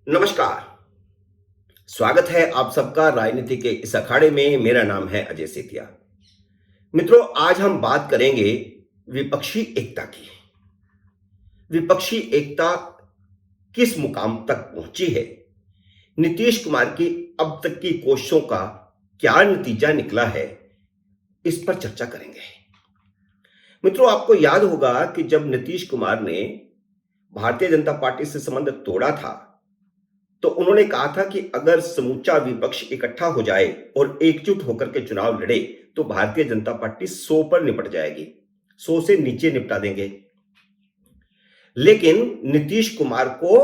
नमस्कार। स्वागत है आप सबका राजनीति के इस अखाड़े में। मेरा नाम है अजय सेतिया। मित्रों, आज हम बात करेंगे विपक्षी एकता की। विपक्षी एकता किस मुकाम तक पहुंची है, नीतीश कुमार की अब तक की कोशिशों का क्या नतीजा निकला है, इस पर चर्चा करेंगे। मित्रों, आपको याद होगा कि जब नीतीश कुमार ने भारतीय जनता पार्टी से संबंध तोड़ा था तो उन्होंने कहा था कि अगर समूचा विपक्ष इकट्ठा हो जाए और एकजुट होकर के चुनाव लड़े तो भारतीय जनता पार्टी 100 पर निपट जाएगी, 100 से नीचे निपटा देंगे। लेकिन नीतीश कुमार को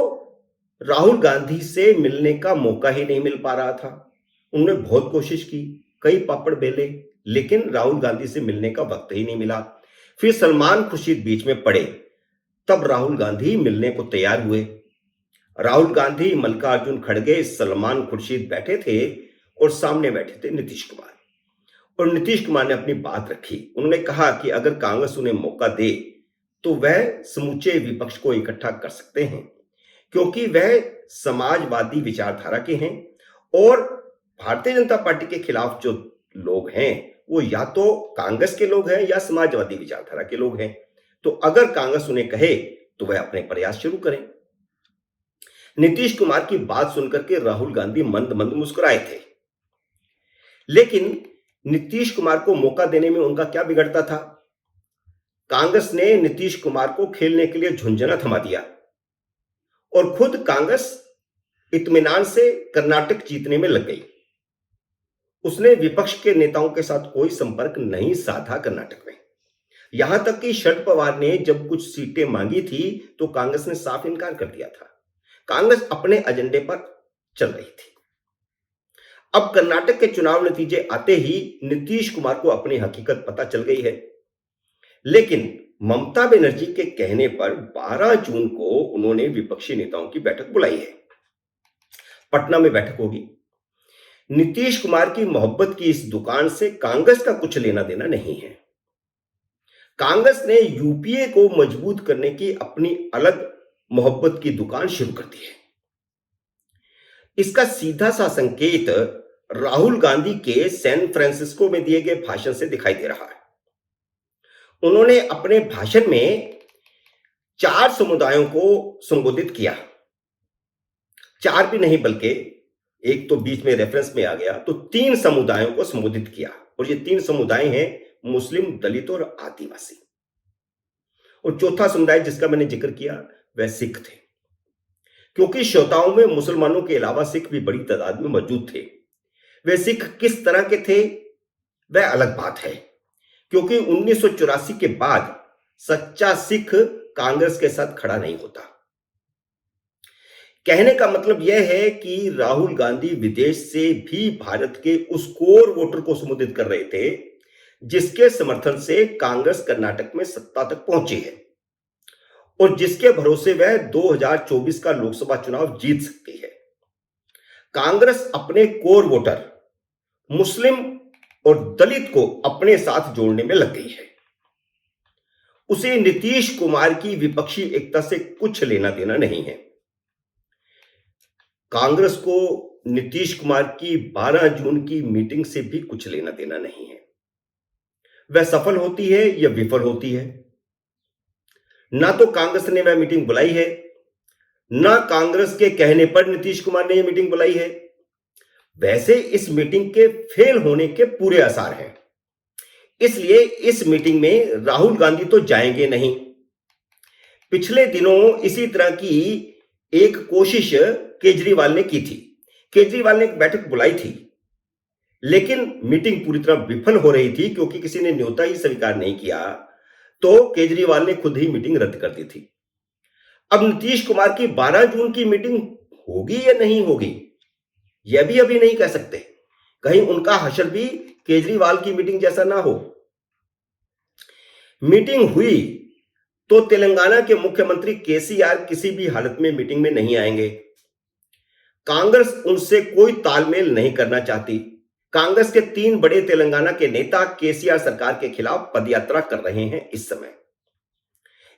राहुल गांधी से मिलने का मौका ही नहीं मिल पा रहा था। उन्होंने बहुत कोशिश की, कई पापड़ बेले, लेकिन राहुल गांधी से मिलने का वक्त ही नहीं मिला। फिर सलमान खुर्शीद बीच में पड़े, तब राहुल गांधी मिलने को तैयार हुए। राहुल गांधी, मल्लिकार्जुन खड़गे, सलमान खुर्शीद बैठे थे और सामने बैठे थे नीतीश कुमार। और नीतीश कुमार ने अपनी बात रखी। उन्होंने कहा कि अगर कांग्रेस उन्हें मौका दे तो वह समूचे विपक्ष को इकट्ठा कर सकते हैं, क्योंकि वह समाजवादी विचारधारा के हैं और भारतीय जनता पार्टी के खिलाफ जो लोग हैं वो या तो कांग्रेस के लोग हैं या समाजवादी विचारधारा के लोग हैं। तो अगर कांग्रेस उन्हें कहे तो वह अपने प्रयास शुरू करें। नीतीश कुमार की बात सुनकर के राहुल गांधी मंद मंद मुस्कुराए थे। लेकिन नीतीश कुमार को मौका देने में उनका क्या बिगड़ता था? कांग्रेस ने नीतीश कुमार को खेलने के लिए झुंझुना थमा दिया और खुद कांग्रेस इत्मीनान से कर्नाटक जीतने में लग गई। उसने विपक्ष के नेताओं के साथ कोई संपर्क नहीं साधा कर्नाटक में। यहां तक कि शरद पवार ने जब कुछ सीटें मांगी थी तो कांग्रेस ने साफ इनकार कर दिया था। कांग्रेस अपने एजेंडे पर चल रही थी। अब कर्नाटक के चुनाव नतीजे आते ही नीतीश कुमार को अपनी हकीकत पता चल गई है। लेकिन ममता बनर्जी के कहने पर 12 जून को उन्होंने विपक्षी नेताओं की बैठक बुलाई है। पटना में बैठक होगी। नीतीश कुमार की मोहब्बत की इस दुकान से कांग्रेस का कुछ लेना देना नहीं है। कांग्रेस ने यूपीए को मजबूत करने की अपनी अलग मोहब्बत की दुकान शुरू कर दी है। इसका सीधा सा संकेत राहुल गांधी के सैन फ्रांसिस्को में दिए गए भाषण से दिखाई दे रहा है। उन्होंने अपने भाषण में 4 समुदायों को संबोधित किया। 4 भी नहीं, बल्कि एक तो बीच में रेफरेंस में आ गया, तो 3 समुदायों को संबोधित किया। और ये 3 समुदाय हैं मुस्लिम, दलित और आदिवासी। और चौथा समुदाय जिसका मैंने जिक्र किया वह सिख थे, क्योंकि श्रोताओं में मुसलमानों के अलावा सिख भी बड़ी तादाद में मौजूद थे। वे सिख किस तरह के थे वह अलग बात है, क्योंकि 1984 के बाद सच्चा सिख कांग्रेस के साथ खड़ा नहीं होता। कहने का मतलब यह है कि राहुल गांधी विदेश से भी भारत के उस कोर वोटर को संबोधित कर रहे थे जिसके समर्थन से कांग्रेस कर्नाटक में सत्ता तक पहुंची है और जिसके भरोसे वह 2024 का लोकसभा चुनाव जीत सकती है। कांग्रेस अपने कोर वोटर मुस्लिम और दलित को अपने साथ जोड़ने में लग गई है। उसे नीतीश कुमार की विपक्षी एकता से कुछ लेना देना नहीं है। कांग्रेस को नीतीश कुमार की 12 जून की मीटिंग से भी कुछ लेना देना नहीं है। वह सफल होती है या विफल होती है, ना तो कांग्रेस ने वह मीटिंग बुलाई है, ना कांग्रेस के कहने पर नीतीश कुमार ने यह मीटिंग बुलाई है। वैसे इस मीटिंग के फेल होने के पूरे आसार हैं। इसलिए इस मीटिंग में राहुल गांधी तो जाएंगे नहीं। पिछले दिनों इसी तरह की एक कोशिश केजरीवाल ने की थी। केजरीवाल ने एक बैठक बुलाई थी, लेकिन मीटिंग पूरी तरह विफल हो रही थी क्योंकि किसी ने न्योता ही स्वीकार नहीं किया, तो केजरीवाल ने खुद ही मीटिंग रद्द कर दी थी। अब नीतीश कुमार की 12 जून की मीटिंग होगी या नहीं होगी यह भी अभी नहीं कह सकते। कहीं उनका हशर भी केजरीवाल की मीटिंग जैसा ना हो। मीटिंग हुई तो तेलंगाना के मुख्यमंत्री केसीआर किसी भी हालत में मीटिंग में नहीं आएंगे। कांग्रेस उनसे कोई तालमेल नहीं करना चाहती। कांग्रेस के 3 बड़े तेलंगाना के नेता केसीआर सरकार के खिलाफ पदयात्रा कर रहे हैं इस समय।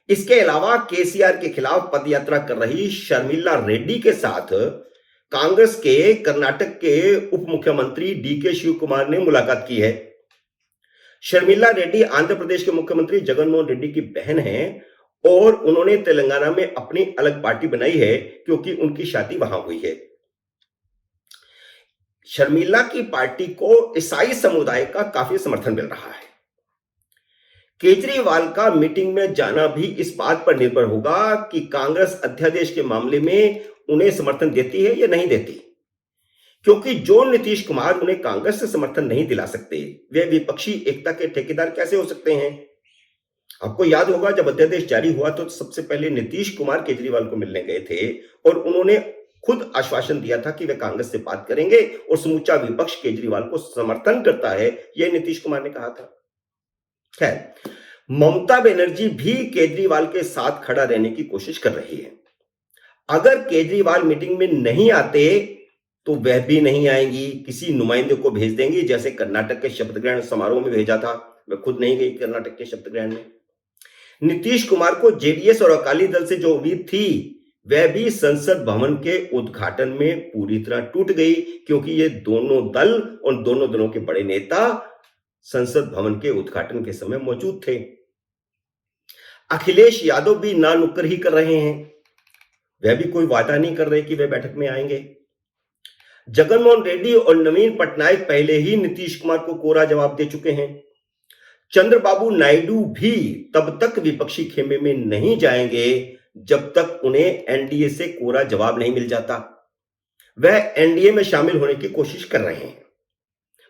इसके अलावा केसीआर के खिलाफ पदयात्रा कर रही शर्मिला रेड्डी के साथ कांग्रेस के कर्नाटक के उप मुख्यमंत्री डीके शिव कुमार ने मुलाकात की है। शर्मिला रेड्डी आंध्र प्रदेश के मुख्यमंत्री जगनमोहन रेड्डी की बहन हैं और उन्होंने तेलंगाना में अपनी अलग पार्टी बनाई है क्योंकि उनकी शादी वहां हुई है। शर्मिला की पार्टी को ईसाई समुदाय का काफी समर्थन मिल रहा है। केजरीवाल का मीटिंग में जाना भी इस बात पर निर्भर होगा कि कांग्रेस अध्यादेश के मामले में उन्हें समर्थन देती है या नहीं देती, क्योंकि जो नीतीश कुमार उन्हें कांग्रेस से समर्थन नहीं दिला सकते, वे विपक्षी एकता के ठेकेदार कैसे हो सकते हैं। आपको याद होगा जब अध्यादेश जारी हुआ तो सबसे पहले नीतीश कुमार केजरीवाल को मिलने गए थे और उन्होंने खुद आश्वासन दिया था कि वे कांग्रेस से बात करेंगे और समूचा विपक्ष केजरीवाल को समर्थन करता है, यह नीतीश कुमार ने कहा था। खैर, ममता बनर्जी भी केजरीवाल के साथ खड़ा रहने की कोशिश कर रही है। अगर केजरीवाल मीटिंग में नहीं आते तो वह भी नहीं आएंगी, किसी नुमाइंदे को भेज देंगी, जैसे कर्नाटक के शपथ ग्रहण समारोह में भेजा था। वह खुद नहीं गई कर्नाटक के शपथ ग्रहण में। नीतीश कुमार को जेडीएस और अकाली दल से जो उम्मीद थी वह भी संसद भवन के उद्घाटन में पूरी तरह टूट गई, क्योंकि ये दोनों दल और दोनों दलों के बड़े नेता संसद भवन के उद्घाटन के समय मौजूद थे। अखिलेश यादव भी ना नुक्कर ही कर रहे हैं, वह भी कोई वादा नहीं कर रहे कि वे बैठक में आएंगे। जगनमोहन रेड्डी और नवीन पटनायक पहले ही नीतीश कुमार को कोरा जवाब दे चुके हैं। चंद्रबाबू नायडू भी तब तक विपक्षी खेमे में नहीं जाएंगे जब तक उन्हें एनडीए से कोरा जवाब नहीं मिल जाता। वह एनडीए में शामिल होने की कोशिश कर रहे हैं।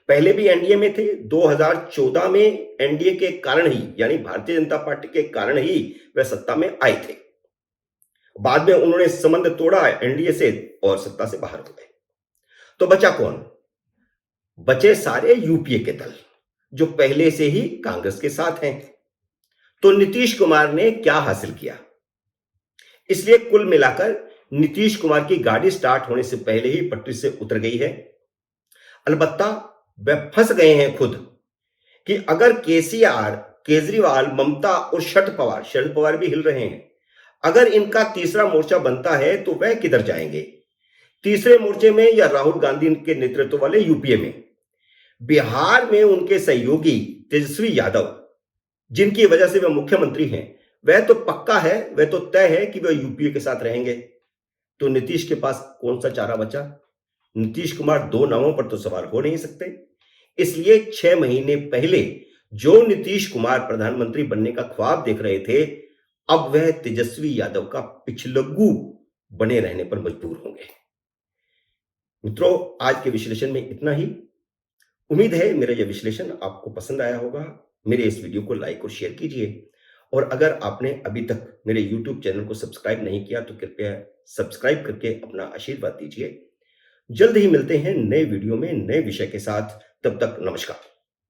पहले भी एनडीए में थे। 2014 में एनडीए के कारण ही, यानी भारतीय जनता पार्टी के कारण ही वह सत्ता में आए थे। बाद में उन्होंने संबंध तोड़ा एनडीए से और सत्ता से बाहर हो गए। तो बचा कौन? बचे सारे यूपीए के दल जो पहले से ही कांग्रेस के साथ हैं। तो नीतीश कुमार ने क्या हासिल किया? इसलिए कुल मिलाकर नीतीश कुमार की गाड़ी स्टार्ट होने से पहले ही पटरी से उतर गई है। अलबत्ता वह फंस गए हैं खुद कि अगर केसीआर, केजरीवाल, ममता और शरद पवार भी हिल रहे हैं, अगर इनका तीसरा मोर्चा बनता है तो वह किधर जाएंगे? तीसरे मोर्चे में या राहुल गांधी के नेतृत्व वाले यूपीए में? बिहार में उनके सहयोगी तेजस्वी यादव, जिनकी वजह से वह मुख्यमंत्री हैं, वह तो पक्का है, वह तो तय है कि वह यूपीए के साथ रहेंगे। तो नीतीश के पास कौन सा चारा बचा? नीतीश कुमार दो नावों पर तो सवार हो नहीं सकते। इसलिए 6 महीने पहले जो नीतीश कुमार प्रधानमंत्री बनने का ख्वाब देख रहे थे, अब वह तेजस्वी यादव का पिछलग्गू बने रहने पर मजबूर होंगे। मित्रों, आज के विश्लेषण में इतना ही। उम्मीद है मेरा यह विश्लेषण आपको पसंद आया होगा। मेरे इस वीडियो को लाइक और शेयर कीजिए, और अगर आपने अभी तक मेरे YouTube चैनल को सब्सक्राइब नहीं किया तो कृपया सब्सक्राइब करके अपना आशीर्वाद दीजिए। जल्द ही मिलते हैं नए वीडियो में नए विषय के साथ। तब तक नमस्कार।